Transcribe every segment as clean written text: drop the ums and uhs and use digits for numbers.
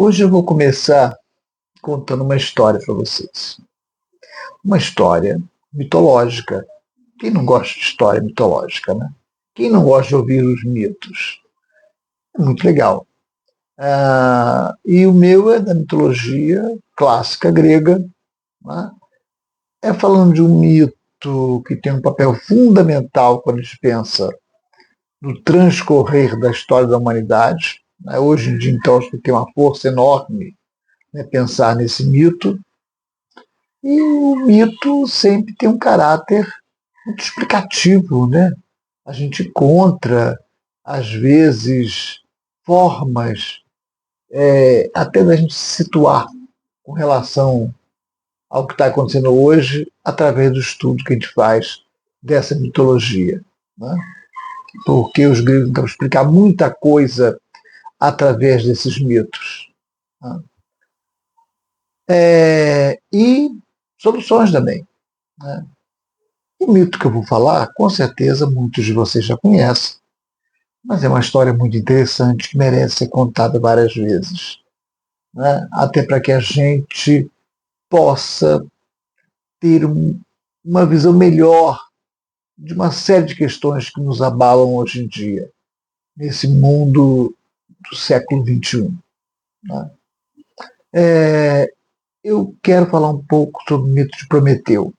Hoje eu vou começar contando uma história para vocês. Uma história mitológica. Quem não gosta de história mitológica, né? Quem não gosta de ouvir os mitos? É muito legal. E o meu é da mitologia clássica grega, né? É falando de um mito que tem um papel fundamental quando a gente pensa no transcorrer da história da humanidade, né? Hoje em dia, então, acho que tem uma força enorme, né, pensar nesse mito. E o mito sempre tem um caráter muito explicativo, né? A gente encontra, às vezes, formas até da gente se situar com relação ao que está acontecendo hoje através do estudo que a gente faz dessa mitologia, né? Porque os gregos tentam explicar muita coisa através desses mitos, né? E soluções também, né? O mito que eu vou falar, com certeza muitos de vocês já conhecem, mas é uma história muito interessante que merece ser contada várias vezes, né? Até para que a gente possa ter uma visão melhor de uma série de questões que nos abalam hoje em dia, nesse mundo do século XXI. Né? Eu quero falar um pouco sobre o mito de Prometeu.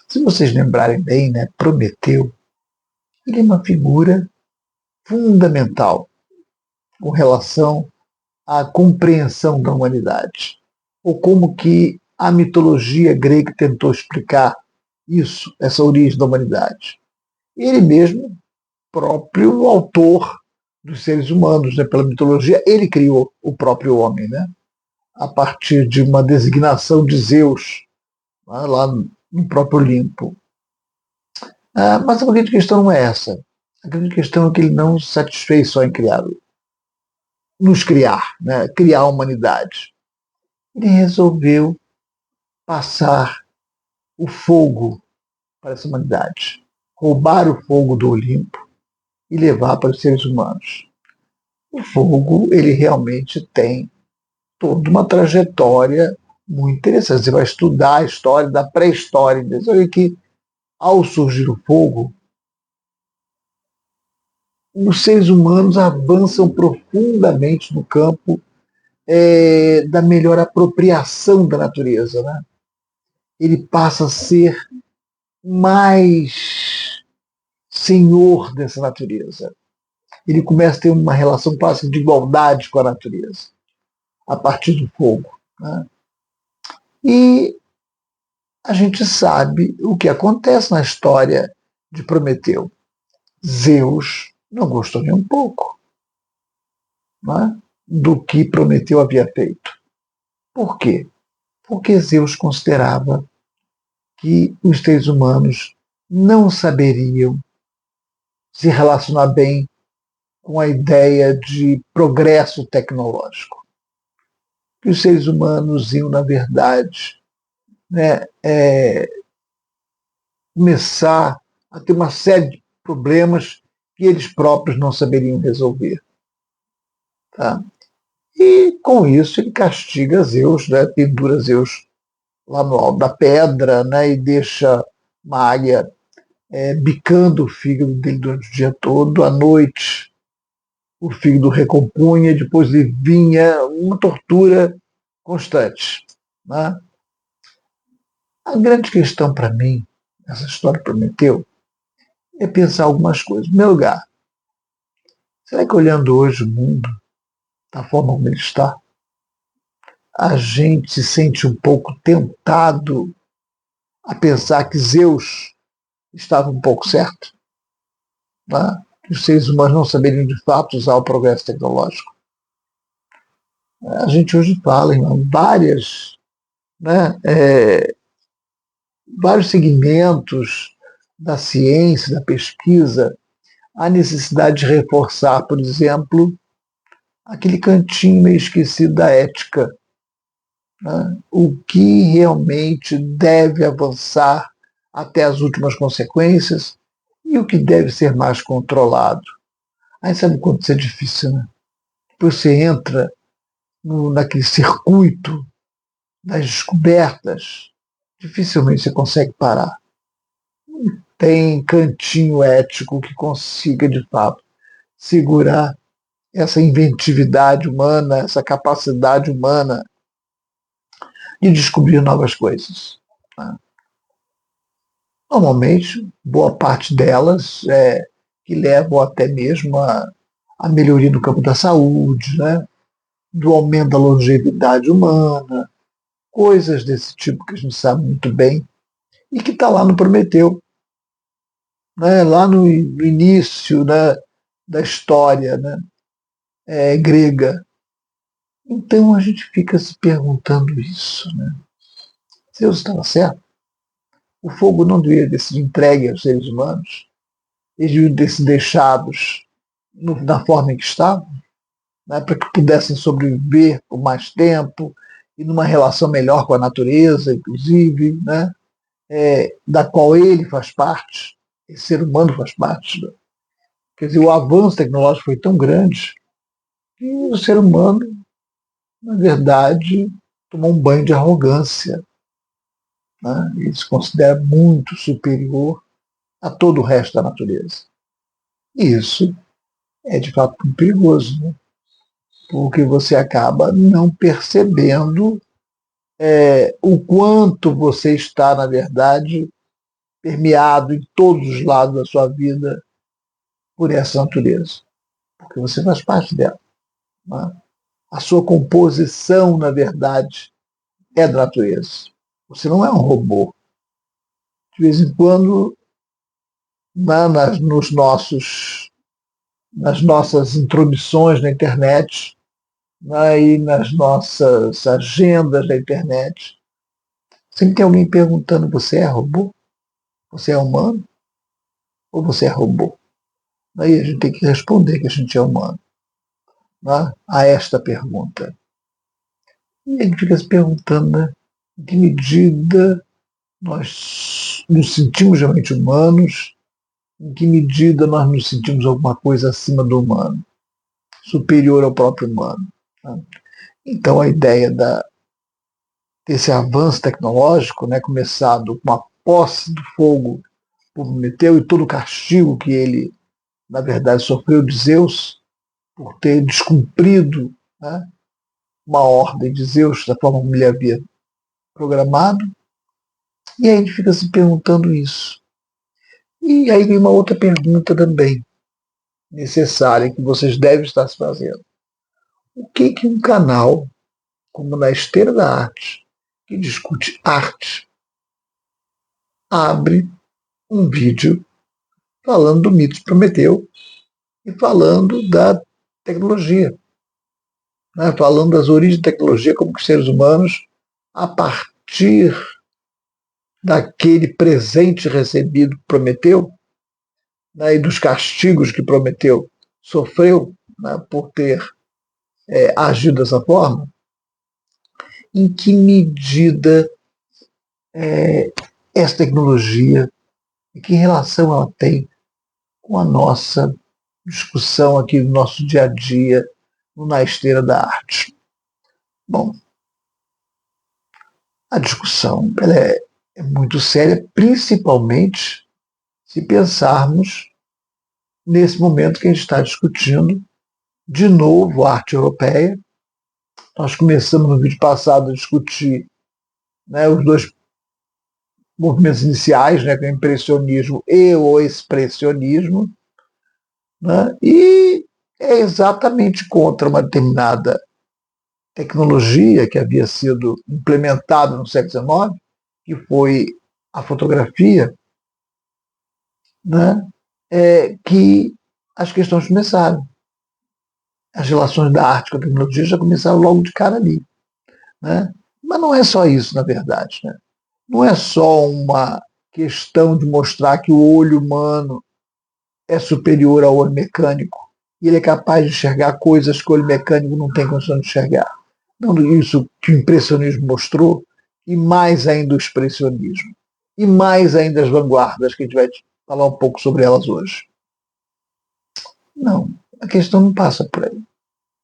Se vocês lembrarem bem, né, Prometeu, ele é uma figura fundamental com relação à compreensão da humanidade, ou como que a mitologia grega tentou explicar isso, essa origem da humanidade. Ele mesmo, próprio autor dos seres humanos, né, pela mitologia, ele criou o próprio homem, né, a partir de uma designação de Zeus, né, lá no próprio Olimpo. Mas a grande questão não é essa. A grande questão é que ele não se satisfez só em nos criar, né, criar a humanidade. Ele resolveu passar o fogo para essa humanidade, roubar o fogo do Olimpo e levar para os seres humanos. O fogo, ele realmente tem toda uma trajetória muito interessante. Você vai estudar a história da pré-história. Você olha que, ao surgir o fogo, os seres humanos avançam profundamente no campo da melhor apropriação da natureza, né? Ele passa a ser mais senhor dessa natureza. Ele começa a ter uma relação quase de igualdade com a natureza, a partir do fogo, né? E a gente sabe o que acontece na história de Prometeu. Zeus não gostou nem um pouco, né, do que Prometeu havia feito. Por quê? Porque Zeus considerava que os seres humanos não saberiam se relacionar bem com a ideia de progresso tecnológico. Que os seres humanos iam, na verdade, né, começar a ter uma série de problemas que eles próprios não saberiam resolver. Tá? E com isso ele castiga Zeus, né, pendura Zeus lá no alto da pedra, né, e deixa uma águia bicando o fígado dele durante o dia todo. À noite o fígado recompunha, depois ele vinha uma tortura constante. Né? A grande questão para mim, essa história prometeu, é pensar algumas coisas. Em primeiro lugar, será que olhando hoje o mundo, da forma como ele está, a gente se sente um pouco tentado a pensar que Zeus estava um pouco certo? Né? Que os seres humanos não saberiam de fato usar o progresso tecnológico? A gente hoje fala em né, vários segmentos da ciência, da pesquisa, a necessidade de reforçar, por exemplo, aquele cantinho meio esquecido da ética, né? O que realmente deve avançar até as últimas consequências e o que deve ser mais controlado. Aí sabe quanto isso é difícil, né? Depois você entra naquele circuito das descobertas, dificilmente você consegue parar. Não tem cantinho ético que consiga, de fato, segurar essa inventividade humana, essa capacidade humana de descobrir novas coisas. Né? Normalmente, boa parte delas que levam até mesmo a melhoria no campo da saúde, né? Do aumento da longevidade humana, coisas desse tipo que a gente sabe muito bem e que está lá no Prometeu, né? Lá no início, né, da história, né, grega. Então a gente fica se perguntando isso. Né? Deus estava certo? O fogo não devia ter sido entregue aos seres humanos? Eles deviam ter sido deixados na forma em que estavam, né, para que pudessem sobreviver por mais tempo e numa relação melhor com a natureza, inclusive, né, da qual ele faz parte, esse ser humano faz parte. Né? Quer dizer, o avanço tecnológico foi tão grande que o ser humano, na verdade, tomou um banho de arrogância. Né? Ele se considera muito superior a todo o resto da natureza. E isso é de fato muito perigoso, né? Porque você acaba não percebendo o quanto você está, na verdade, permeado em todos os lados da sua vida por essa natureza. Porque você faz parte dela. Né? A sua composição, na verdade, é da natureza. Você não é um robô. De vez em quando, nos nas nossas intromissões na internet, né, e nas nossas agendas da internet, sempre tem alguém perguntando: você é robô? Você é humano? Ou você é robô? Aí a gente tem que responder que a gente é humano, né, a esta pergunta. E a gente fica se perguntando, né, em que medida nós nos sentimos realmente humanos, em que medida nós nos sentimos alguma coisa acima do humano, superior ao próprio humano. Né? Então a ideia desse avanço tecnológico, né, começado com a posse do fogo por Prometeu e todo o castigo que ele, na verdade, sofreu de Zeus por ter descumprido, né, uma ordem de Zeus da forma como ele havia programado. E aí a gente fica se perguntando isso. E aí vem uma outra pergunta também necessária que vocês devem estar se fazendo. O que um canal como Na Esteira da Arte, que discute arte, abre um vídeo falando do mito de Prometeu e falando da tecnologia, né? Falando das origens da tecnologia, como que os seres humanos, a partir daquele presente recebido por Prometeu, né, e dos castigos que Prometeu sofreu, né, por ter agido dessa forma, em que medida essa tecnologia e que relação ela tem com a nossa discussão aqui no nosso dia a dia, na esteira da arte. Bom, a discussão ela é muito séria, principalmente se pensarmos nesse momento que a gente está discutindo de novo a arte europeia. Nós começamos no vídeo passado a discutir, né, os dois movimentos iniciais, né, que é o impressionismo e o expressionismo, né, e é exatamente contra uma determinada tecnologia que havia sido implementada no século XIX, que foi a fotografia, né, que as questões começaram. As relações da arte com a tecnologia já começaram logo de cara ali. Né? Mas não é só isso, na verdade. Né? Não é só uma questão de mostrar que o olho humano é superior ao olho mecânico e ele é capaz de enxergar coisas que o olho mecânico não tem condição de enxergar. Não isso que o impressionismo mostrou, e mais ainda o expressionismo. E mais ainda as vanguardas, que a gente vai falar um pouco sobre elas hoje. Não, a questão não passa por aí.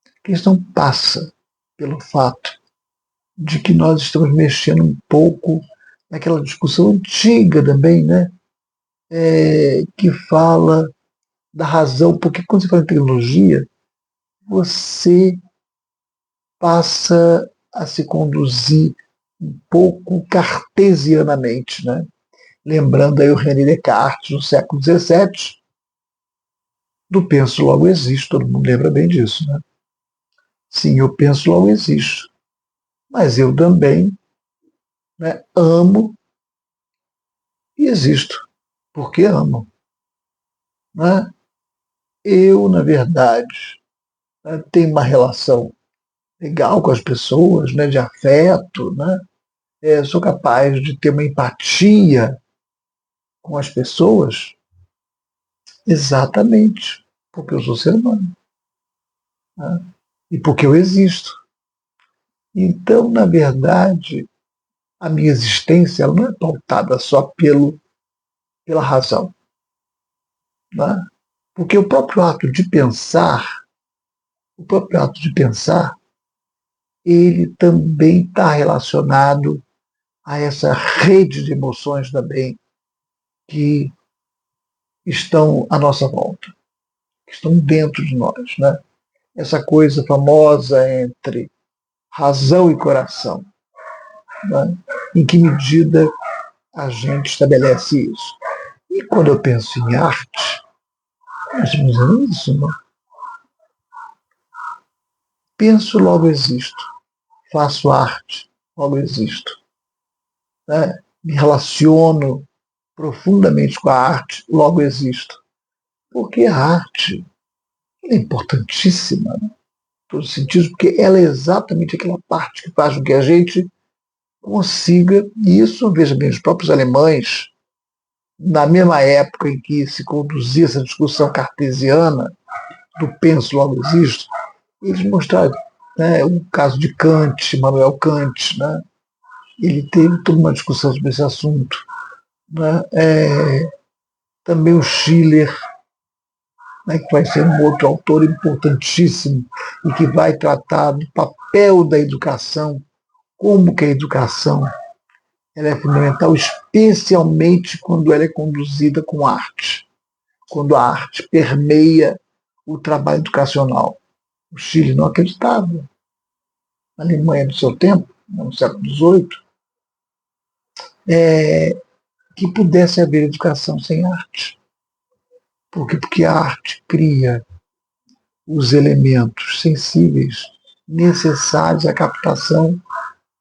A questão passa pelo fato de que nós estamos mexendo um pouco naquela discussão antiga também, né? Que fala da razão, porque quando você fala em tecnologia, você passa a se conduzir um pouco cartesianamente, né? Lembrando aí o René Descartes, no século XVII, do penso logo existo, todo mundo lembra bem disso, né? Sim, eu penso logo existo, mas eu também, né, amo e existo, porque amo, né? Eu, na verdade, né, tenho uma relação legal com as pessoas, né, de afeto, né? Sou capaz de ter uma empatia com as pessoas exatamente porque eu sou ser humano, né? E porque eu existo. Então, na verdade, a minha existência ela não é pautada só pela razão, né? Porque o próprio ato de pensar, ele também está relacionado a essa rede de emoções também que estão à nossa volta, que estão dentro de nós, né? Essa coisa famosa entre razão e coração, né? Em que medida a gente estabelece isso? E quando eu penso em arte, nós estamos dizendo isso, né? Penso, logo existo. Faço arte, logo existo. Né? Me relaciono profundamente com a arte, logo existo. Porque a arte é importantíssima, né? Em todos os sentidos, porque ela é exatamente aquela parte que faz com que a gente consiga, e isso, veja bem, os próprios alemães, na mesma época em que se conduzia essa discussão cartesiana do penso logo existo, eles mostraram, né, o caso de Kant, Immanuel Kant, né? Ele teve toda uma discussão sobre esse assunto, né? Também o Schiller, né, que vai ser um outro autor importantíssimo e que vai tratar do papel da educação, como que a educação ela é fundamental, especialmente quando ela é conduzida com arte, quando a arte permeia o trabalho educacional. O Chile não acreditava. A Alemanha do seu tempo, no século XVIII, que pudesse haver educação sem arte. Porque a arte cria os elementos sensíveis necessários à captação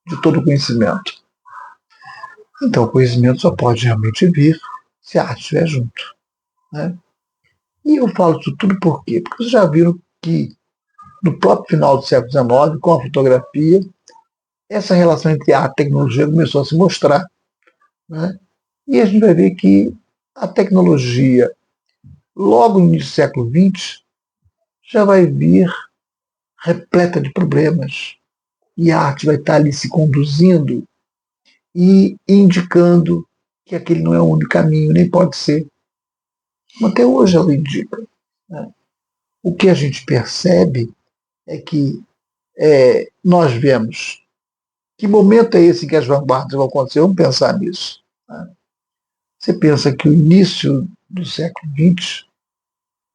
de todo o conhecimento. Então, o conhecimento só pode realmente vir se a arte estiver junto, né? E eu falo isso tudo por quê? Porque vocês já viram que no próprio final do século XIX, com a fotografia, essa relação entre arte e tecnologia começou a se mostrar, né? E a gente vai ver que a tecnologia, logo no início do século XX, já vai vir repleta de problemas. E a arte vai estar ali se conduzindo e indicando que aquele não é o único caminho, nem pode ser. Até hoje ela indica, né? O que a gente percebe é que nós vemos que momento é esse em que as vanguardas vão acontecer. Vamos pensar nisso, né? Você pensa que o início do século XX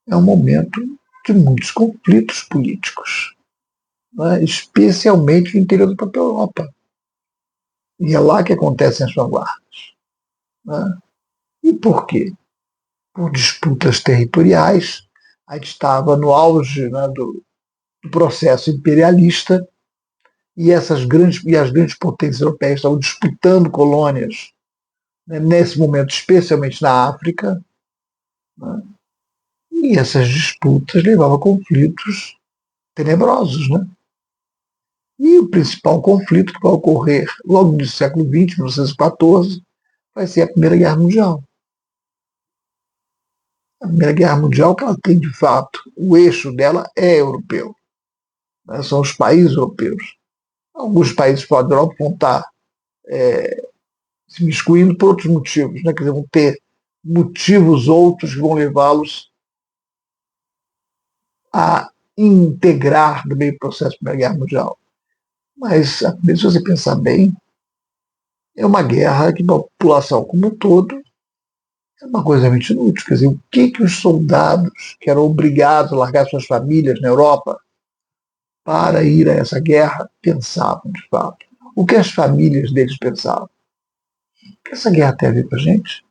é um momento de muitos conflitos políticos, né? Especialmente no interior da própria Europa. E é lá que acontecem as vanguardas, né? E por quê? Por disputas territoriais. A gente estava no auge, né, do processo imperialista e as grandes potências europeias estavam disputando colônias, né, nesse momento, especialmente na África, né? E essas disputas levavam a conflitos tenebrosos, né? E o principal conflito que vai ocorrer logo no século XX, 1914, vai ser a Primeira Guerra Mundial. A Primeira Guerra Mundial, que ela tem de fato, o eixo dela é europeu, né? São os países europeus. Alguns países fora da Europa vão estar se miscuindo por outros motivos, né? Quer dizer, vão ter motivos outros que vão levá-los a integrar no meio do processo da Primeira Guerra Mundial. Mas, se você pensar bem, é uma guerra que, para a população como um todo, é uma coisa realmente inútil. Quer dizer, o que os soldados que eram obrigados a largar suas famílias na Europa para ir a essa guerra pensavam, de fato? O que as famílias deles pensavam? O que essa guerra tem a ver com a gente?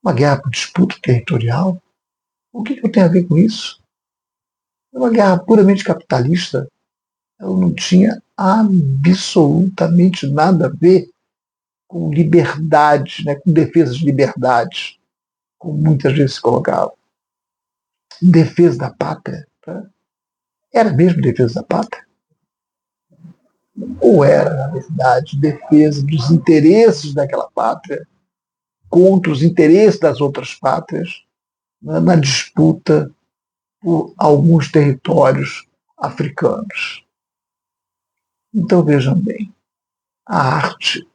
Uma guerra por disputa territorial? O que eu tenho a ver com isso? É uma guerra puramente capitalista. Ela não tinha absolutamente nada a ver com liberdade, né, com defesa de liberdade, como muitas vezes se colocava. Defesa da pátria. Tá? Era mesmo defesa da pátria? Ou era, na verdade, defesa dos interesses daquela pátria contra os interesses das outras pátrias, né, na disputa por alguns territórios africanos? Então vejam bem, a arte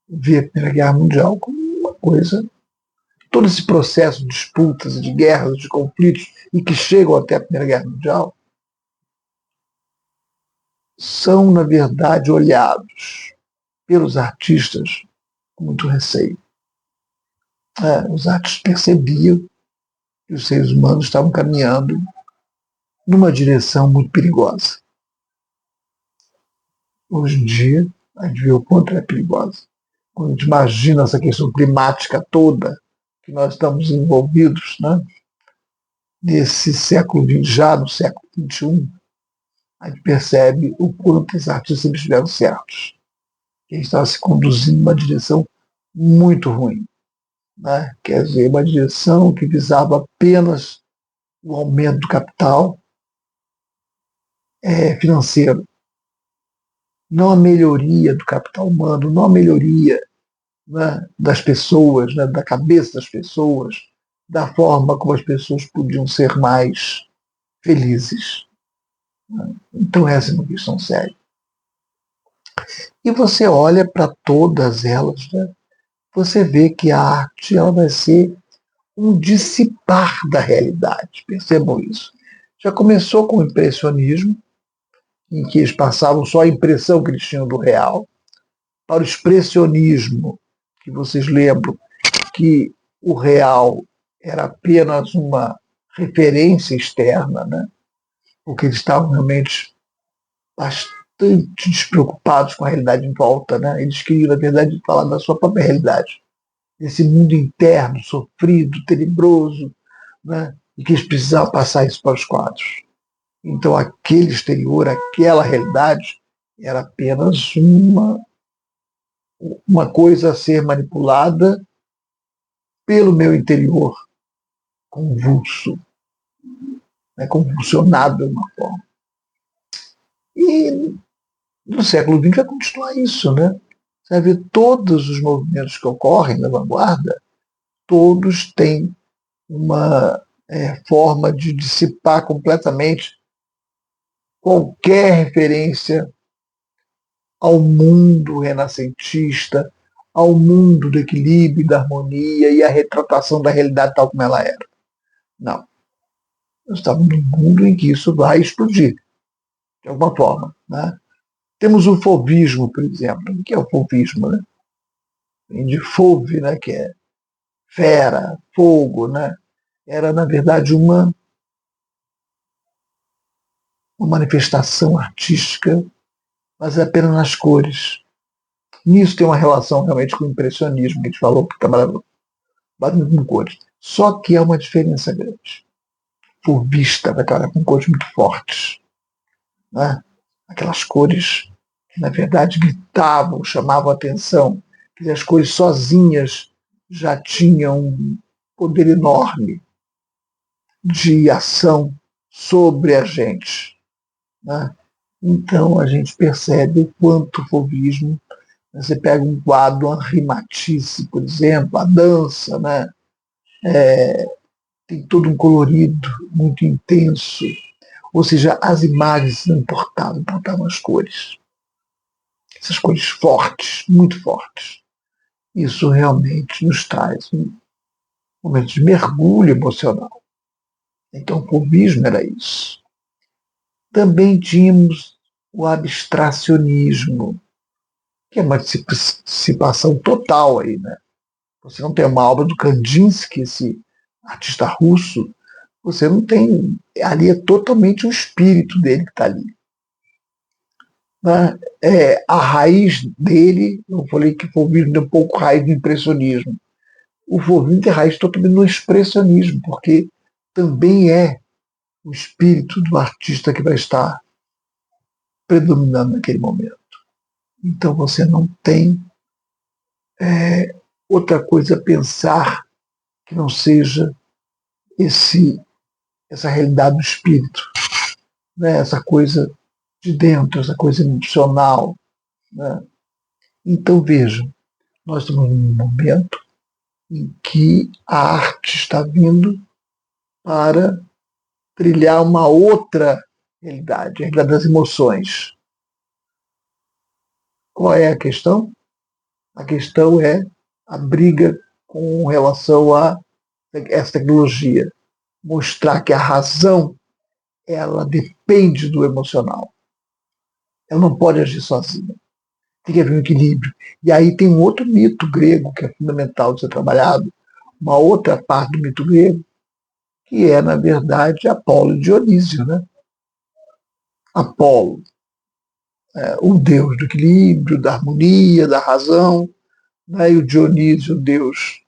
vê a Primeira Guerra Mundial como uma coisa, todo esse processo de disputas, de guerras, de conflitos, e que chegam até a Primeira Guerra Mundial, são, na verdade, olhados pelos artistas com muito receio. Os artistas percebiam que os seres humanos estavam caminhando numa direção muito perigosa. Hoje em dia, a gente vê o quanto é perigosa. Quando a gente imagina essa questão climática toda que nós estamos envolvidos, né? Nesse século XX, já no século XXI, a gente percebe o quanto os artistas estiveram certos. Que a gente estava se conduzindo numa direção muito ruim. Né? Quer dizer, uma direção que visava apenas o aumento do capital financeiro, não a melhoria do capital humano, não a melhoria, né, das pessoas, né, da cabeça das pessoas, da forma como as pessoas podiam ser mais felizes. Né? Então essa é uma questão séria. E você olha para todas elas, né, você vê que a arte ela vai ser um dissipar da realidade. Percebam isso. Já começou com o impressionismo, em que eles passavam só a impressão que eles tinham do real, para o expressionismo, que vocês lembram que o real era apenas uma referência externa, né? Porque eles estavam realmente bastante despreocupados com a realidade em volta. Né? Eles queriam, na verdade, falar da sua própria realidade, desse mundo interno, sofrido, tenebroso, né? E que eles precisavam passar isso para os quadros. Então, aquele exterior, aquela realidade, era apenas uma coisa a ser manipulada pelo meu interior convulso, né, convulsionado de uma forma. E no século XX vai continuar isso, né? Você vai ver todos os movimentos que ocorrem na vanguarda, todos têm uma forma de dissipar completamente qualquer referência ao mundo renascentista, ao mundo do equilíbrio e da harmonia e a retratação da realidade tal como ela era. Não. Nós estamos num mundo em que isso vai explodir, de alguma forma. Né? Temos o fauvismo, por exemplo. O que é o fauvismo? Né? Vem de fauve, né? Que é fera, fogo. Né? Era, na verdade, uma manifestação artística, mas é apenas nas cores. Nisso tem uma relação realmente com o impressionismo, que a gente falou, que trabalhava bastante com cores. Só que há uma diferença grande. Fauvista vai trabalhar com cores muito fortes. Né? Aquelas cores que, na verdade, gritavam, chamavam a atenção, que as cores sozinhas já tinham um poder enorme de ação sobre a gente. Né? Então, a gente percebe o quanto o fauvismo. Você pega um quadro Henri Matisse, por exemplo, a dança, né? Tem todo um colorido muito intenso. Ou seja, as imagens não importavam as cores. Essas cores fortes, muito fortes. Isso realmente nos traz um momento de mergulho emocional. Então, o fauvismo era isso. Também tínhamos o abstracionismo, que é uma dissipação total aí, né? Você não tem uma obra do Kandinsky, esse artista russo, você não tem. Ali é totalmente o espírito dele que está ali. Né? A raiz dele, eu falei que o Fauvismo tem um pouco raiz do impressionismo. O Fauvismo tem raiz totalmente no expressionismo, porque também é o espírito do artista que vai estar predominando naquele momento. Então você não tem outra coisa a pensar que não seja essa realidade do espírito, né? Essa coisa de dentro, essa coisa emocional. Né? Então vejam, nós estamos num momento em que a arte está vindo para trilhar uma outra realidade, a realidade das emoções. Qual é a questão? A questão é a briga com relação a essa tecnologia. Mostrar que a razão ela depende do emocional. Ela não pode agir sozinha. Tem que haver um equilíbrio. E aí tem um outro mito grego que é fundamental de ser trabalhado, uma outra parte do mito grego, que é, na verdade, Apolo e Dionísio. Né? Apolo, o deus do equilíbrio, da harmonia, da razão, né? E o Dionísio, o deus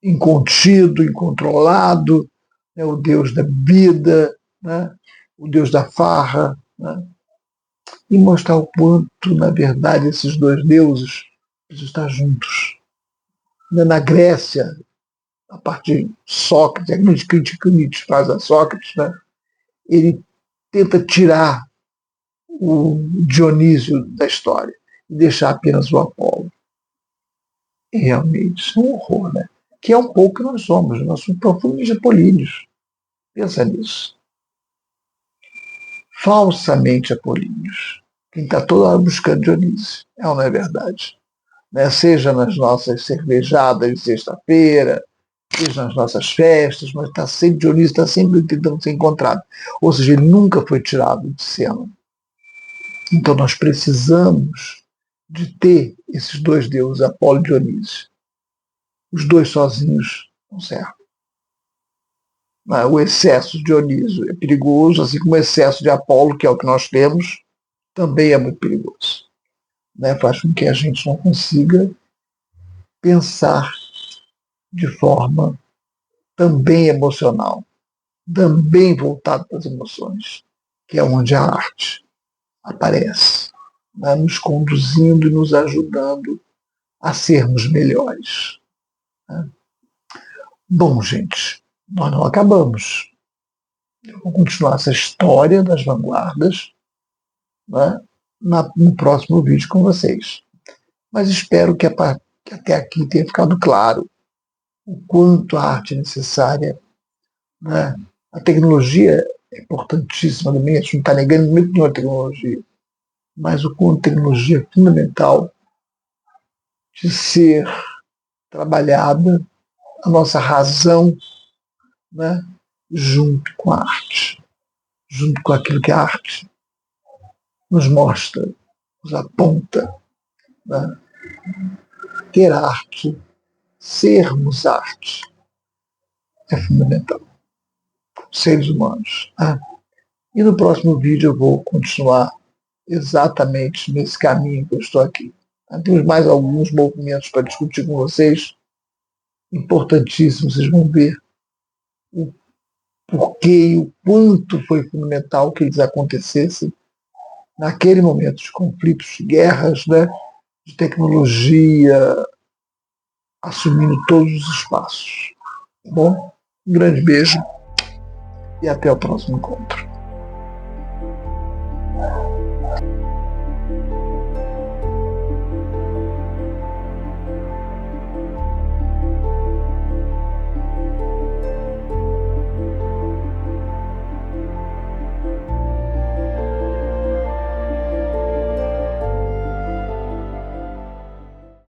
incontido, incontrolado, né? O deus da vida, né? O deus da farra. Né? E mostrar o quanto, na verdade, esses dois deuses precisam estar juntos. Na Grécia, a partir de Sócrates, a grande crítica que o Nietzsche faz a Sócrates, né? Ele tenta tirar o Dionísio da história e deixar apenas o Apolo. E realmente, isso é um horror, né? Que é um pouco que nós somos profundamente apolíneos. Pensa nisso. Falsamente apolíneos. Quem está toda hora buscando Dionísio. É ou não é verdade? Né? Seja nas nossas cervejadas de sexta-feira, seja nas nossas festas, mas está sempre, Dionísio está sempre tentando ser encontrado. Ou seja, ele nunca foi tirado de cena. Então nós precisamos de ter esses dois deuses, Apolo e Dionísio. Os dois sozinhos não servem. O excesso de Dionísio é perigoso, assim como o excesso de Apolo, que é o que nós temos, também é muito perigoso. Né? Faz com que a gente não consiga pensar de forma também emocional, também voltado para as emoções, que é onde a arte aparece, né? Nos conduzindo e nos ajudando a sermos melhores. Né? Bom, gente, nós não acabamos. Eu vou continuar essa história das vanguardas, né, no próximo vídeo com vocês. Mas espero que até aqui tenha ficado claro o quanto a arte é necessária. Né? A tecnologia é importantíssima também, a gente não está negando muito nenhuma tecnologia, mas o quanto a tecnologia é fundamental de ser trabalhada, a nossa razão, né, junto com a arte, junto com aquilo que a arte nos mostra, nos aponta. Né? Ter arte, sermos arte, é fundamental. Seres humanos. Né? E no próximo vídeo eu vou continuar exatamente nesse caminho que eu estou aqui. Temos mais alguns movimentos para discutir com vocês, importantíssimos, vocês vão ver o porquê e o quanto foi fundamental que eles acontecessem naquele momento de conflitos, de guerras, né, de tecnologia, assumindo todos os espaços. Tá bom? Um grande beijo e até o próximo encontro.